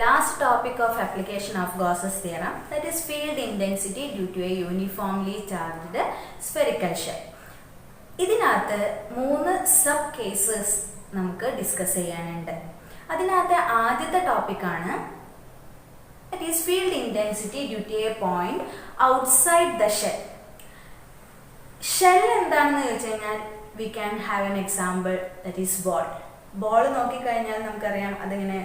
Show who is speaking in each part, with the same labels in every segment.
Speaker 1: Last topic of application of Gauss's theorem, that is field intensity due to a uniformly charged spherical shell. ഇതിനകത്ത് 3 sub cases നമുക്ക് discuss ചെയ്യാനുണ്ട്. അതിനകത്ത് ആദ്യത്തെ ടോപ്പിക്കാണ് that is field intensity due to a point outside the shell. Shell എന്താണെന്ന് ചോദിച്ചു കഴിഞ്ഞാൽ we can have an example, that is ball. Ball നോക്കിക്കഴിഞ്ഞാൽ നമുക്കറിയാം അതിങ്ങനെ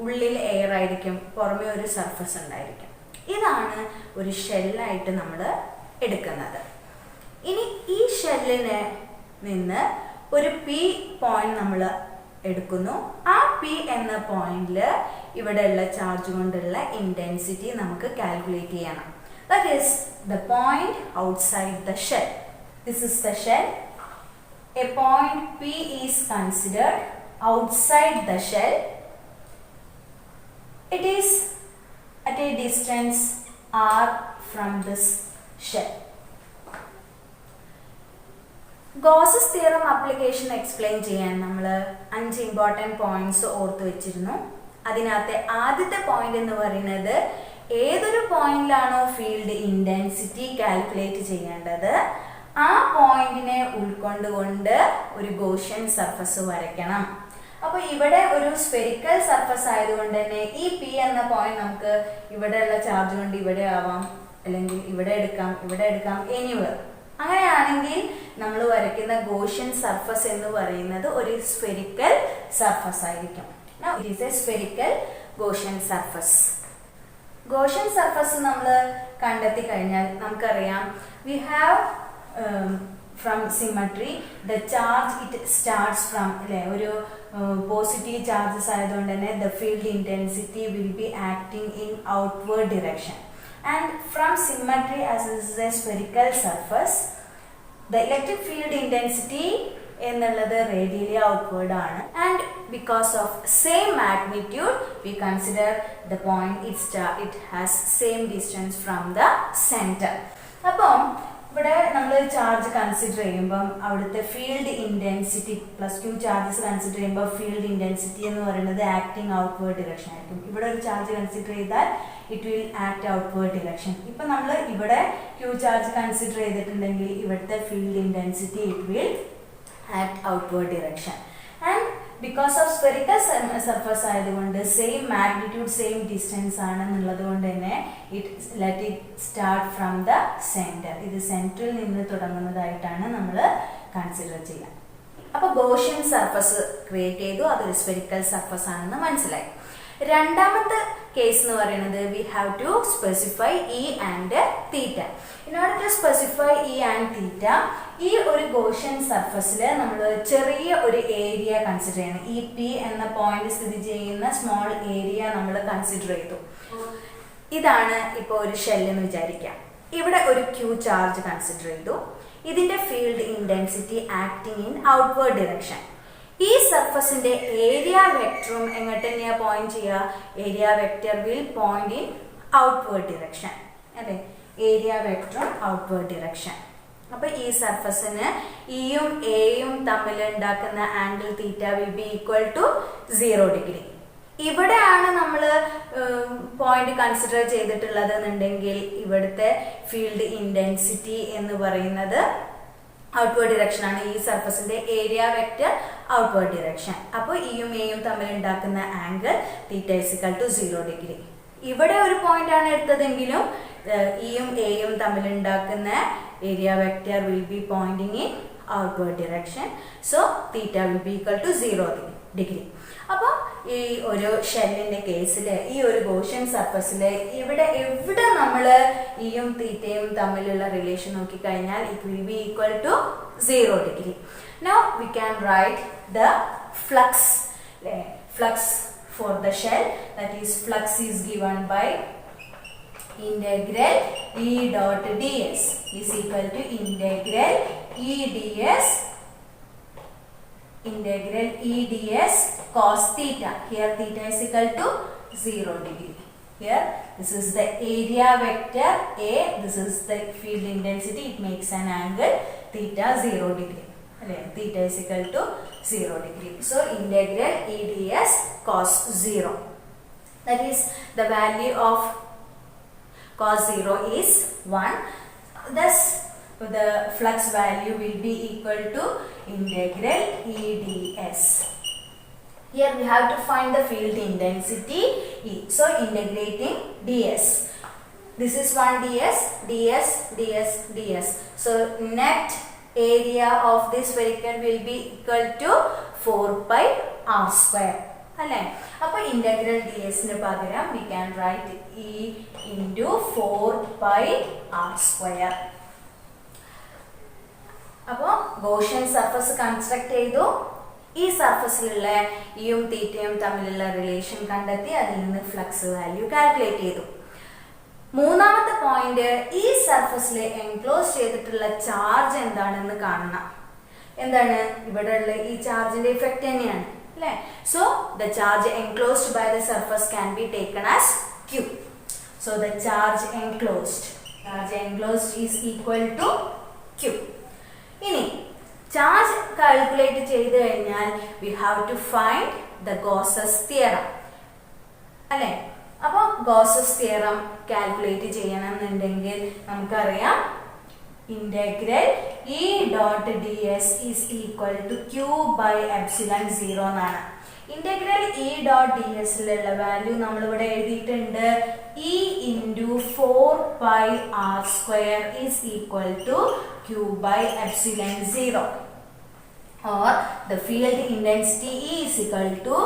Speaker 1: ഉള്ളിൽ എയർ ആയിരിക്കും, പുറമേ ഒരു സർഫസ് ഉണ്ടായിരിക്കും. ഇതാണ് ഒരു ഷെല്ലായിട്ട് നമ്മൾ എടുക്കുന്നത്. ഇനി ഈ ഷെല്ലിന് നിന്ന് ഒരു പി പോയിന്റ് നമ്മൾ എടുക്കുന്നു. ആ പി എന്ന പോയിന്റിൽ ഇവിടെയുള്ള ചാർജ് കൊണ്ടുള്ള ഇന്റൻസിറ്റി നമുക്ക് കാൽക്കുലേറ്റ് ചെയ്യണം. That is the point outside the shell. This is the shell. A point P is considered outside the shell. It is at a distance r from this shell. Gauss's theorem application explain ചെയ്യാൻ നമ്മൾ 5 important points ഓർത്ത് വെച്ചിരുന്നു. അതിനകത്തെ ആദ്യത്തെ point എന്ന് പറയുന്നത് ഏതൊരു പോയിന്റിലാണോ field intensity calculate ചെയ്യേണ്ടത് ആ പോയിന്റിനെ ഉൾക്കൊണ്ടുകൊണ്ട് ഒരു ഗോഷ്യൻ സർഫസ് വരയ്ക്കണം. അപ്പോൾ ഇവിടെ ഒരു സ്ഫെറിക്കൽ സർഫസ് ആയതുകൊണ്ട് തന്നെ ഈ പി എന്ന പോയിന്റ് നമുക്ക് ഇവിടെയുള്ള ചാർജ് കൊണ്ട് ഇവിടെ ആവാം, അല്ലെങ്കിൽ ഇവിടെ എടുക്കാം എനിവർ. അങ്ങനെയാണെങ്കിൽ നമ്മൾ വരയ്ക്കുന്ന ഗോഷ്യൻ സർഫസ് എന്ന് പറയുന്നത് ഒരു സ്ഫെറിക്കൽ സർഫസ് ആയിരിക്കും. It is A spherical Gaussian surface. Gaussian surface നമ്മൾ കണ്ടെത്തി കഴിഞ്ഞാൽ നമുക്കറിയാം we have from symmetry the charge it starts from ഒരു പോസിറ്റീവ് ചാർജസ് ആയതുകൊണ്ട് തന്നെ the field intensity will be acting in outward direction, and from symmetry as this is a spherical surface the electric field intensity എന്നുള്ളത് radially outward ആണ്, and because of same magnitude we consider the point it has same distance from the center. അപ്പം ഇവിടെ നമ്മൾ charge consider ചെയ്യുമ്പം അവിടുത്തെ field intensity plus q charges consider ചെയ്യുമ്പോൾ field intensity എന്ന് പറയുന്നത് ആക്ടിങ് ഔട്ട്വേർഡ് ഡിറക്ഷൻ ആയിരിക്കും. ഇവിടെ ഒരു ചാർജ് കൺസിഡർ ചെയ്താൽ it will act outward direction. ഇപ്പം നമ്മൾ ഇവിടെ ക്യൂ ചാർജ് കൺസിഡർ ചെയ്തിട്ടുണ്ടെങ്കിൽ ഇവിടുത്തെ field intensity it will act outward direction. And because of spherical surface ആയതുകൊണ്ട് സെയിം മാഗ്നിറ്റ്യൂഡ് സെയിം ഡിസ്റ്റൻസ് ആണെന്നുള്ളത് കൊണ്ട് തന്നെ let it start from the centre. ഇത് സെന്ററിൽ നിന്ന് തുടങ്ങുന്നതായിട്ടാണ് നമ്മൾ കൺസിഡർ ചെയ്യുക. അപ്പോൾ ഗോഷ്യൻ സർഫസ് ക്രിയേറ്റ് ചെയ്തു, അതൊരു സ്ഫെറിക്കൽ സർഫസ് ആണെന്ന് മനസ്സിലായി. രണ്ടാമത്തെ കേസ് എന്ന് പറയുന്നത് we have to specify E and theta. In order to specify E and theta, ഈ ഒരു ഗോഷ്യൻ സർഫസിൽ നമ്മൾ ചെറിയ ഒരു ഏരിയ കൺസിഡർ ചെയ്യണം. ഈ പി എന്ന പോയിന്റ് സ്ഥിതി ചെയ്യുന്ന സ്മോൾ ഏരിയ നമ്മൾ കൺസിഡർ ചെയ്തു. ഇതാണ് ഇപ്പോൾ ഒരു ഷെൽ എന്ന് വിചാരിക്കാം. ഇവിടെ ഒരു ക്യൂ ചാർജ് കൺസിഡർ ചെയ്തു. ഇതിന്റെ field intensity acting in outward direction. ഈ സർഫസിന്റെ ഏരിയ വെക്ടറും എങ്ങോട്ട് തന്നെയാ പോയിന്റ് ചെയ്യുക? Area vector will point in outward direction അല്ലെ? ഏരിയ വെക്ടറും ഔട്ട്വേർഡ് ഡിറക്ഷൻ. അപ്പൊ ഈ സർഫസിന് ഇയും എയും തമ്മിൽ ഉണ്ടാക്കുന്ന angle theta will be equal to 0 degree. ഇവിടെയാണ് നമ്മൾ പോയിന്റ് കൺസിഡർ ചെയ്തിട്ടുള്ളത് എന്നുണ്ടെങ്കിൽ ഇവിടുത്തെ ഫീൽഡ് ഇന്റൻസിറ്റി എന്ന് പറയുന്നത് ഔട്ട്വേർഡ് ഡിറക്ഷൻ ആണ്. ഈ സർഫസിന്റെ ഏരിയ വെക്ടർ ഔട്ട്വേർഡ് ഡിറക്ഷൻ. അപ്പോൾ ഇയും എയും തമ്മിൽ ഉണ്ടാക്കുന്ന angle theta is equal to 0 degree. ഇവിടെ ഒരു പോയിന്റ് ആണ് എടുത്തതെങ്കിലും ഇയും എയും തമ്മിൽ ഉണ്ടാക്കുന്ന area vector will be pointing in outward direction. So theta will be equal to 0 degree. അപ്പോൾ ഈ ഒരു ഷെല്ലിന്റെ കേസിൽ ഈ ഒരു ഗോഷ്യൻ സർഫസിൽ എവിടെ നമ്മൾ ഇയും തീറ്റയും തമ്മിലുള്ള റിലേഷൻ നോക്കിക്കഴിഞ്ഞാൽ it will be equal to 0 degree. Now we can write the flux. Flux for the shell, that is flux is given by integral E dot ds is equal to integral E ds cos theta. Here theta is equal to 0 degree. Here this is the area vector A, this is the field intensity, it makes an angle theta 0 degree. Theta is equal to 0 degree. So integral E ds cos 0. That is, the value of cos 0 is 1. Thus, the flux value will be equal to integral E ds. Here we have to find the field intensity E. So, integrating ds. This is 1 ds, ds, ds, ds. So, net area of this spherical will be equal to 4 pi r square. അപ്പോൾ integral D എസിന് പകരം we can write E into 4 pi r square. അപ്പോൾ Gaussian surface construct ചെയ്തു. ഈ സർഫസിലുള്ള ഇയും തീറ്റയും തമ്മിലുള്ള relation കണ്ടെത്തി അതിൽ നിന്ന് ഫ്ലക്സ് വാല്യൂ കാൽക്കുലേറ്റ് ചെയ്തു. മൂന്നാമത്തെ പോയിന്റ്, ഈ സർഫസിൽ എൻക്ലോസ് ചെയ്തിട്ടുള്ള ചാർജ് എന്താണെന്ന് കാണണം. എന്താണ് ഇവിടെയുള്ള ഈ ചാർജിന്റെ ഇഫക്റ്റ് തന്നെയാണ് അല്ലേ. So the charge enclosed by the surface can be taken as Q. So the charge enclosed is equal to Q. ഇനി ചാർജ് കാൽക്കുലേറ്റ് ചെയ്ത് കഴിഞ്ഞാൽ we have to find the Gauss's theorem അല്ലേ. അപ്പോൾ ഗോസസ് തിയറം കാൽക്കുലേറ്റ് ചെയ്യണമെന്നുണ്ടെങ്കിൽ നമുക്കറിയാം integral E dot ds is equal to Q by epsilon 0 എന്നാണ്. Integral E dot ds ലുള്ള value നമ്മളിവിടെ എഴുതിയിട്ടുണ്ട്. E into 4 pi r square is equal to Q by epsilon 0. Or the field intensity E is equal to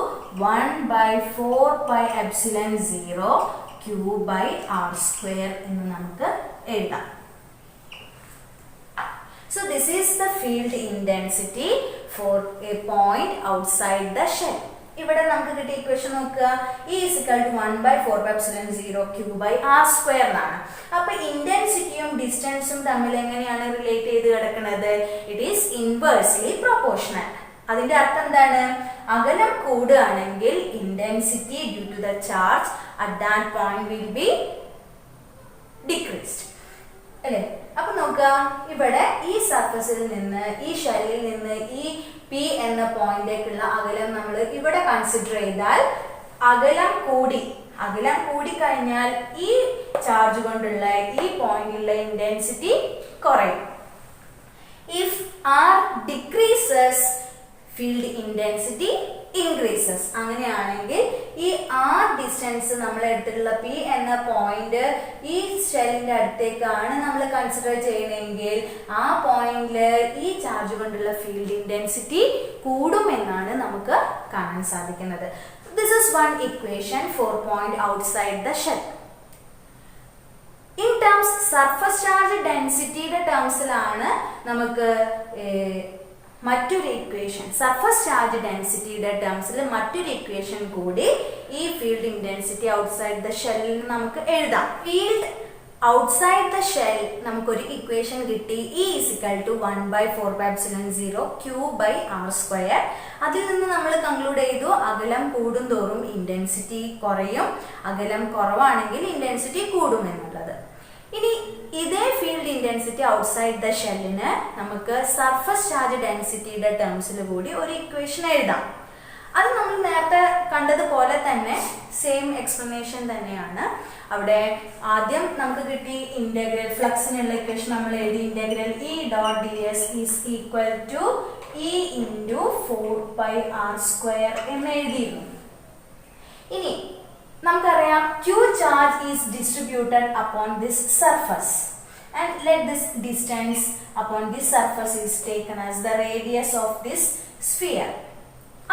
Speaker 1: 1 by 4 pi epsilon 0 Q by r square എന്ന് നമുക്ക് എഴുതാം. So this is the field intensity for a point outside the shell. ഇവിടെ നമുക്ക് കിട്ടിയ equation നോക്കുക. E is equal to 1 by 4 pi epsilon 0 Q by r square എന്നാണ്. അപ്പോൾ ഇന്റൻസിറ്റിയും ഡിസ്റ്റൻസും തമ്മിൽ എങ്ങനെയാണ് റിലേറ്റ് ചെയ്ത് കിടക്കുന്നത്? It is inversely proportional. അതിന്റെ അർത്ഥം എന്താണ്? അകലം കൂടുകയാണെങ്കിൽ intensity due to the charge at that point will be decreased അല്ലേ. അപ്പൊ നോക്കുക, ഇവിടെ ഈ സർഫസിൽ നിന്ന് ഈ ഷെല്ലിൽ നിന്ന് ഈ പി എന്ന പോയിന്റിലേക്കുള്ള അകലം നമ്മൾ ഇവിടെ കൺസിഡർ ചെയ്താൽ അകലം കൂടി കഴിഞ്ഞാൽ ഈ ചാർജ് കൊണ്ടുള്ള ഈ പോയിന്റിലുള്ള ഇന്റൻസിറ്റി കുറയും. If r decreases field intensity increases. അങ്ങനെയാണെങ്കിൽ ഈ ആർ ഡിസ്റ്റൻസ് നമ്മൾ എടുത്തിട്ടുള്ള പി എന്ന പോയിന്റ് ഈ ഷെല്ലിന്റെ അടുത്തേക്കാണ് നമ്മൾ കൺസിഡർ ചെയ്യുന്നതെങ്കിൽ ആ പോയിന്റില് ഈ ചാർജ് കൊണ്ടുള്ള ഫീൽഡ് ഇന്റൻസിറ്റി കൂടുമെന്നാണ് നമുക്ക് കാണാൻ സാധിക്കുന്നത്. This is one equation for point outside the shell. In terms surface charge density യുടെ ടേംസിലാണ് നമുക്ക് മറ്റൊരു ഇക്വേഷൻ, സർഫസ് ചാർജ് ഡെൻസിറ്റിയുടെ ടേംസിൽ മറ്റൊരു ഇക്വേഷൻ കൂടി ഈ ഫീൽഡ് ഇന്റൻസിറ്റി ഔട്ട്സൈഡ് ദ ഷെല്ലിൽ നമുക്ക് എഴുതാം. ഫീൽഡ് ഔട്ട്സൈഡ് ദ ഷെൽ നമുക്കൊരു ഇക്വേഷൻ കിട്ടി. E is equal to 1 by 4 pi epsilon 0 Q by r square. അതിൽ നിന്ന് നമ്മൾ കൺക്ലൂഡ് ചെയ്തു അകലം കൂടുന്തോറും ഇന്റൻസിറ്റി കുറയും, അകലം കുറവാണെങ്കിൽ ഇന്റൻസിറ്റി കൂടും എന്നുള്ളത്. ഇനി ഇതേ ഫീൽഡ് ഇന്റൻസിറ്റി ഔട്ട്സൈഡ് ദ ഷെല്ലിന് നമുക്ക് സർഫസ് ചാർജ് ഡെൻസിറ്റിയുടെ ടേംസിൽ കൂടി ഒരു ഇക്വേഷൻ എഴുതാം. അത് നമ്മൾ നേരത്തെ കണ്ടതുപോലെ തന്നെ സെയിം എക്സ്പ്ലനേഷൻ തന്നെയാണ്. അവിടെ ആദ്യം നമുക്ക് കിട്ടി ഇന്റഗ്രൽ ഫ്ലക്സിനുള്ള ഇക്വേഷൻ നമ്മൾ എഴുതി. Integral E dot ds is equal to E into 4 pi r square എന്ന് എഴുതിയിരുന്നു. ഇനി നമുക്കറിയാം Q charge is distributed upon this surface and let this distance upon this surface is taken as the radius of this sphere.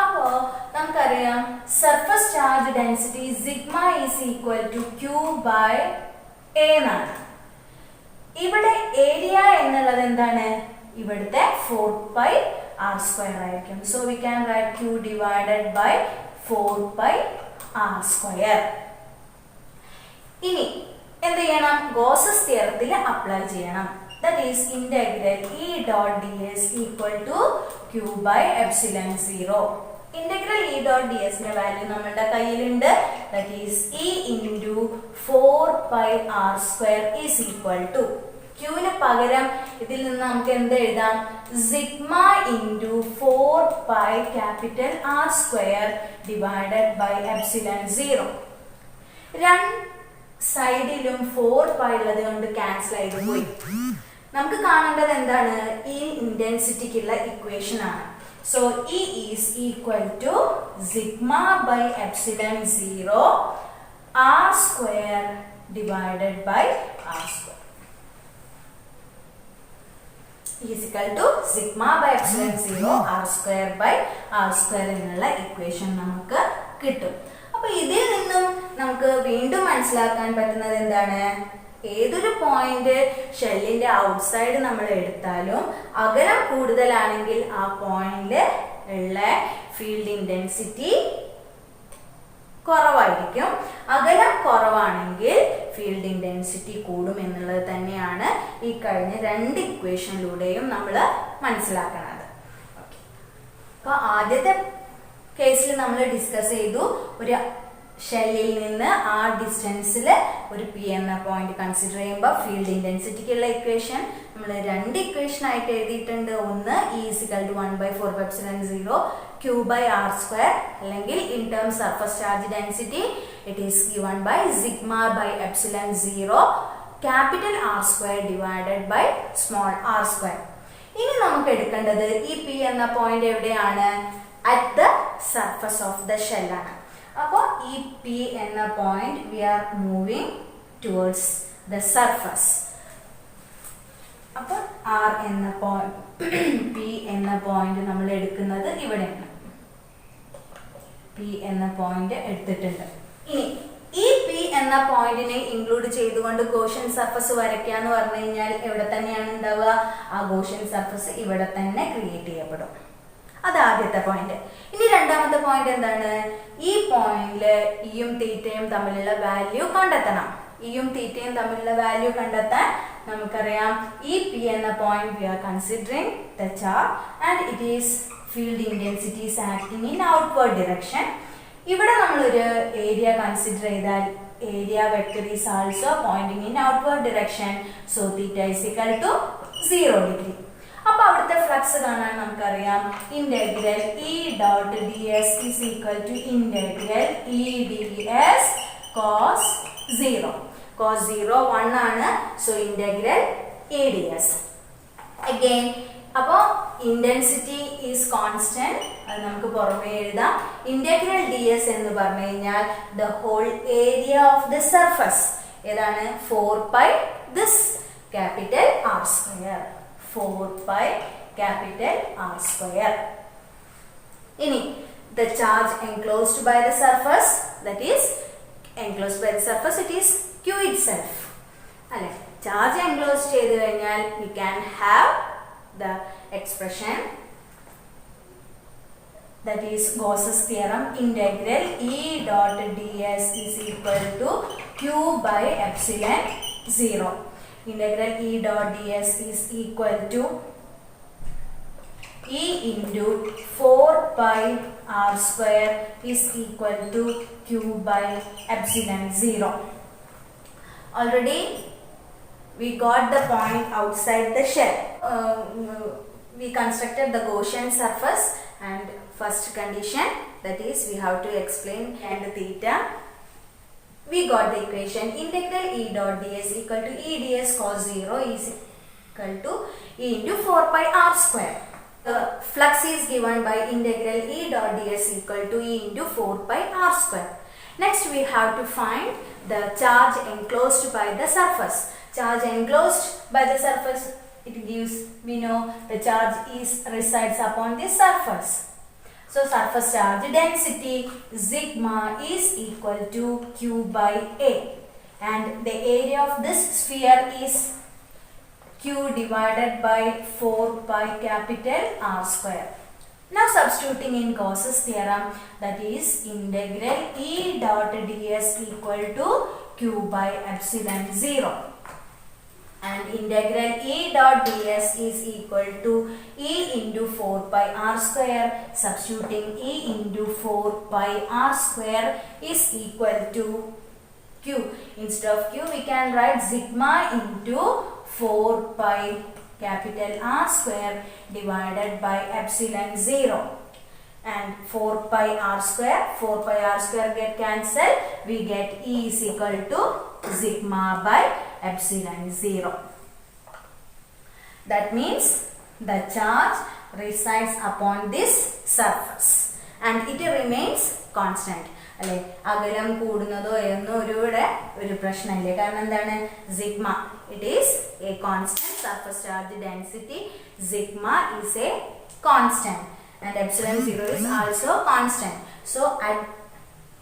Speaker 1: അപ്പോൾ നമുക്കറിയാം surface charge density sigma is equal to Q by A എന്നാണ്. ഇവിടെ area എന്നുള്ളത് എന്താണ്? ഇവിടുത്തെ 4 pi r square ആയിരിക്കും. So we can right Q divided by 4 pi r square. ഇനി എന്ത് ചെയ്യണം? ഗോസസ് തിയറത്തിൽ അപ്ലൈ ചെയ്യണം. That is integral E dot ds equal to Q by epsilon 0. Integral E dot ds ന്റെ value നമ്മുടെ കയ്യിലുണ്ട്. That is E into 4 pi r square is equal to Q ന് പകരം ഇതിൽ നിന്ന് നമുക്ക് എന്ത് എഴുതാം? Sigma into 4 pi capital R square divided by epsilon 0. രണ്ട് സൈഡിലും 4π ഉള്ളത് കൊണ്ട് ക്യാൻസൽ ചെയ്ത് പോയി. നമുക്ക് കാണേണ്ടത് എന്താണ്? ഈ ഇന്റൻസിറ്റിക്കുള്ള ഇക്വേഷൻ ആണ്. So E is equal to sigma by epsilon 0 r square divided by r square is equal to sigma by epsilon 0 r square by r square എന്നുള്ള ഇക്വേഷൻ നമുക്ക് കിട്ടും. അപ്പൊ ഇതിൽ നിന്നും നമുക്ക് വീണ്ടും മനസ്സിലാക്കാൻ പറ്റുന്നത് എന്താണ്? ഏതൊരു പോയിന്റ് ഷെല്ലിന്റെ ഔട്ട്സൈഡ് നമ്മൾ എടുത്താലും അകലം കൂടുതലാണെങ്കിൽ ആ പോയിന്റിൽ ഉള്ള ഫീൽഡ് ഇന്റൻസിറ്റി കുറവായിരിക്കും. അകലം കുറവാണെങ്കിൽ ഫീൽഡ് ഇന്റൻസിറ്റി കൂടും എന്നുള്ളത് തന്നെയാണ് ഈ കഴിഞ്ഞ രണ്ട് ഇക്വേഷനിലൂടെയും നമ്മൾ മനസ്സിലാക്കുന്നത്. അപ്പോൾ ആദ്യത്തെ കേസിൽ നമ്മൾ ഡിസ്കസ് ചെയ്തു, ഒരു ഷെല്ലിൽ നിന്ന് ആ ഡിസ്റ്റൻസിൽ ഒരു പി എന്ന പോയിന്റ് കൺസിഡർ ചെയ്യുമ്പോൾ ഫീൽഡ് ഇന്റൻസിറ്റിക്കുള്ള ഇക്വേഷൻ നമ്മൾ രണ്ട് ഇക്വേഷൻ ആയിട്ട് എഴുതിയിട്ടുണ്ട്. ഒന്ന് E = 1/4πε0 q/r², അല്ലെങ്കിൽ in terms surface charge density it is given by sigma by epsilon 0 capital R² divided by small r². ഇനി നമുക്ക് എടുക്കേണ്ടത് ഈ പി എന്ന പോയിന്റ് എവിടെയാണ്? At the surface of the shell ആണ്. അപ്പോൾ ഈ പി എന്ന point we are moving towards the surface. അപ്പോൾ ആർ എന്ന പോയിന്റ്, പി എന്ന പോയിന്റ് നമ്മൾ എടുക്കുന്നത് ഇവിടെയാണ്. പി എന്ന പോയിന്റ് എടുത്തിട്ടുണ്ട്. ഇനി ഈ പി എന്ന പോയിന്റിനെ ഇൻക്ലൂഡ് ചെയ്തുകൊണ്ട് ഗോഷ്യൻ സർഫസ് വരയ്ക്കാന്ന് പറഞ്ഞു കഴിഞ്ഞാൽ എവിടെ തന്നെയാണ് ഉണ്ടാവുക? ആ ഗോഷ്യൻ സർഫസ് ഇവിടെ തന്നെ ക്രിയേറ്റ് ചെയ്യപ്പെടും. അത് ആദ്യത്തെ പോയിന്റ്. ഇനി രണ്ടാമത്തെ പോയിന്റ് എന്താണ്? ഈ പോയിന്റില് ഇയും തീറ്റയും തമ്മിലുള്ള വാല്യൂ കണ്ടെത്തണം. ഇയും തീറ്റയും തമ്മിലുള്ള വാല്യൂ കണ്ടെത്താൻ നമുക്കറിയാം, ഈ പി എന്ന point we are considering the charge and it is field intensity is acting in outward direction. ഇവിടെ നമ്മളൊരു ഏരിയ കൺസിഡർ ചെയ്താൽ area vector is also pointing in outward direction. So theta is equal to 0 degree. അപ്പൊ അവിടുത്തെ flux കാണാൻ നമുക്കറിയാം, integral E dot ds is equal to integral E ds cos 0. cos 0 1 ആണ്. സോ ഇന്റഗ്രൽ E ds. അഗൈൻ അപ്പോൾ intensity is constant, അത് നമുക്ക് പുറമേ എഴുതാം. ഇന്റഗ്രൽ ds എന്ന് പറഞ്ഞു കഴിഞ്ഞാൽ the whole area of the surface ഏതാണ്? 4π this capital R². 4π capital R². ഇനി the charge enclosed by the surface, that is enclosed by the surface, it is Q itself. അല്ലെ, ചാർജ് എൻക്ലോസ് ചെയ്ത് കഴിഞ്ഞാൽ we can have the expression that is Gauss's theorem, integral E dot ds is equal to Q by epsilon 0. Integral E dot ds is equal to E into 4π r² is equal to Q by epsilon 0. Already we got the point outside the shell. We constructed the Gaussian surface, and first condition, that is we have to explain and theta. We got the equation integral E dot ds equal to E ds cos 0 is equal to E into 4π r². The flux is given by integral E dot ds equal to E into 4π r². Next we have to find the charge enclosed by the surface. Charge enclosed by the surface, it gives, we know the charge resides upon the surface. So surface charge density sigma is equal to Q by A, and the area of this sphere is Q divided by 4π capital R². Now substituting in Gauss's theorem, that is integral E dot ds equal to Q by epsilon 0. And integral E dot ds is equal to E into 4π r². Substituting E into 4π r² is equal to Q. Instead of Q, we can write sigma into 4π capital R² divided by epsilon 0. and 4 pi r square get cancelled. We get E is equal to sigma by epsilon 0. That means the charge resides upon this surface and it remains constant. അല്ലെ, അകലം കൂടുന്നതോ എന്നോ ഒരു പ്രശ്നമില്ല. കാരണം എന്താണ്? Sigma, it is A constant surface charge density. Sigma is A constant and epsilon 0 is also constant. So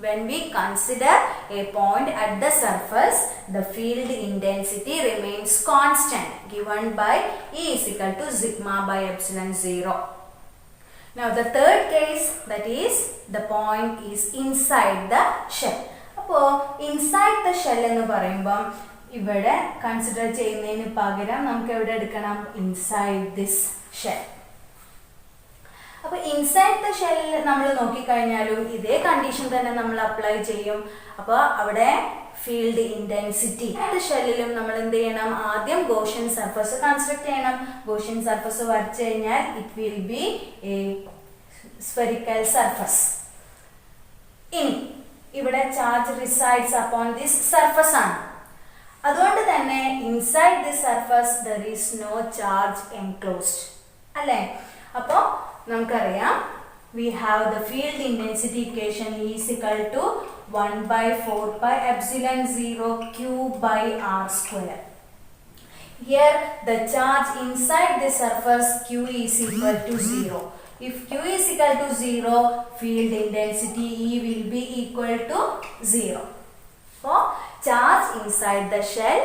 Speaker 1: when we consider a point at the surface, the field intensity remains constant given by E is equal to sigma by epsilon 0. Now the third case, that is the point is inside the shell. അപ്പോൾ inside the shell എന്ന് പറയുമ്പോൾ ഇവിടെ consider ചെയ്യുന്നതിന് പകരം നമുക്ക് എവിടെ എടുക്കണം? inside this shell. അപ്പോൾ ഇൻസൈഡ് ദ ഷെൽ നമ്മൾ നോക്കിക്കഴിഞ്ഞാലും ഇതേ കണ്ടീഷൻ തന്നെ നമ്മൾ അപ്ലൈ ചെയ്യും. അപ്പോൾ അവിടെ ഫീൽഡ് ഇന്റൻസിറ്റി ഷെല്ലിലും നമ്മൾ എന്ത് ചെയ്യണം? ആദ്യം ഗോഷ്യൻ സർഫസ് കൺസ്ട്രക്ട് ചെയ്യണം. ഗോഷ്യൻ സർഫസ് വരച്ചു കഴിഞ്ഞാൽ it will be a spherical surface. ഇനി ഇവിടെ charge resides upon this surface ആണ്. അതുകൊണ്ട് തന്നെ inside this surface there is no charge enclosed അല്ലേ. അപ്പോൾ നമുക്കറിയാം we have the field intensity equation E is equal to 1 by 4 pi epsilon 0 q by r square. Here the charge inside the surface q is equal to 0. If q is equal to 0, field intensity E will be equal to 0. For charge inside the shell,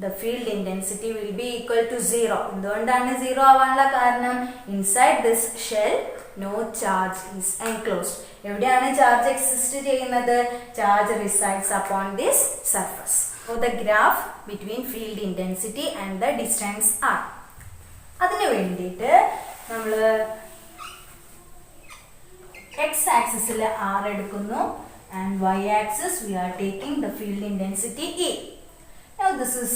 Speaker 1: the field intensity will be equal to 0. എന്തുകൊണ്ടാണ് 0 ആവാനുള്ള കാരണം? inside this shell no charge is enclosed. എവിടെയാണ് charge exist ചെയ്യുന്നത്? Charge resides upon this surface. So the graph between field intensity and the distance r. അതിനു വേണ്ടിയിട്ട് നമ്മൾ x ആക്സിസിൽ r എടുക്കുന്നു and y axis we are taking the field intensity E. Now this is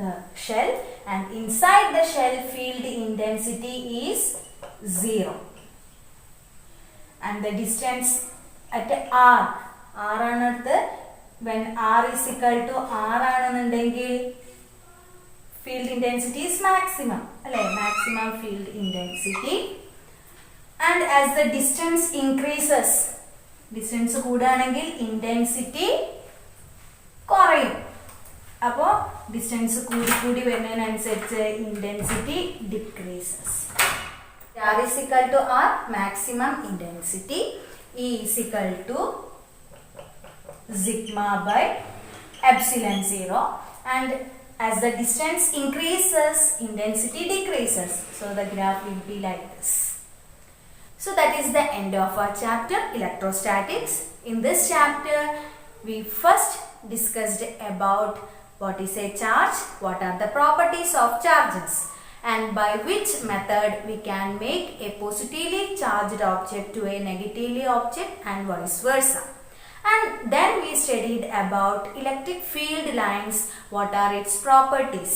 Speaker 1: the shell and inside the shell field intensity is 0 and the distance at r ആണെടുത്ത് when r is equal to r ആണെന്നുണ്ടെങ്കിൽ field intensity is maximum അല്ലേ, maximum field intensity. And as the distance increases, distance കൂടുകയാണെങ്കിൽ intensity കുറയും. അപ്പോൾ distance കൂടി വരുന്നതിനനുസരിച്ച് intensity decreases. r is equal to r, maximum intensity. E is equal to sigma by epsilon 0 and as the distance increases, intensity decreases. So the graph will be like this. So that is the end of our chapter electrostatics. In this chapter we first discussed about what is a charge, what are the properties of charges, and by which method we can make a positively charged object to a negatively object and vice versa. And then we studied about electric field lines, what are its properties,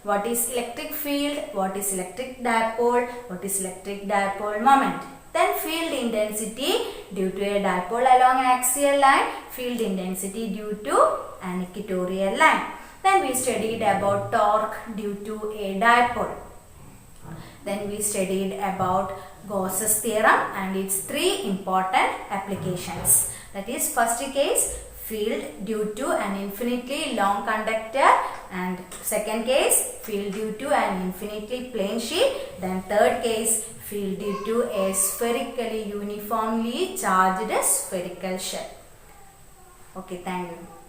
Speaker 1: what is electric field, what is electric dipole, what is electric dipole moment. Then field intensity due to a dipole along axial line, field intensity due to an equatorial line. Then we studied about torque due to a dipole. Then we studied about Gauss's theorem and its three important applications. That is, first case, field due to an infinitely long conductor, and second case, field due to an infinitely plane sheet. Then third case, field due to a spherically uniformly charged spherical shell. Okay, thank you.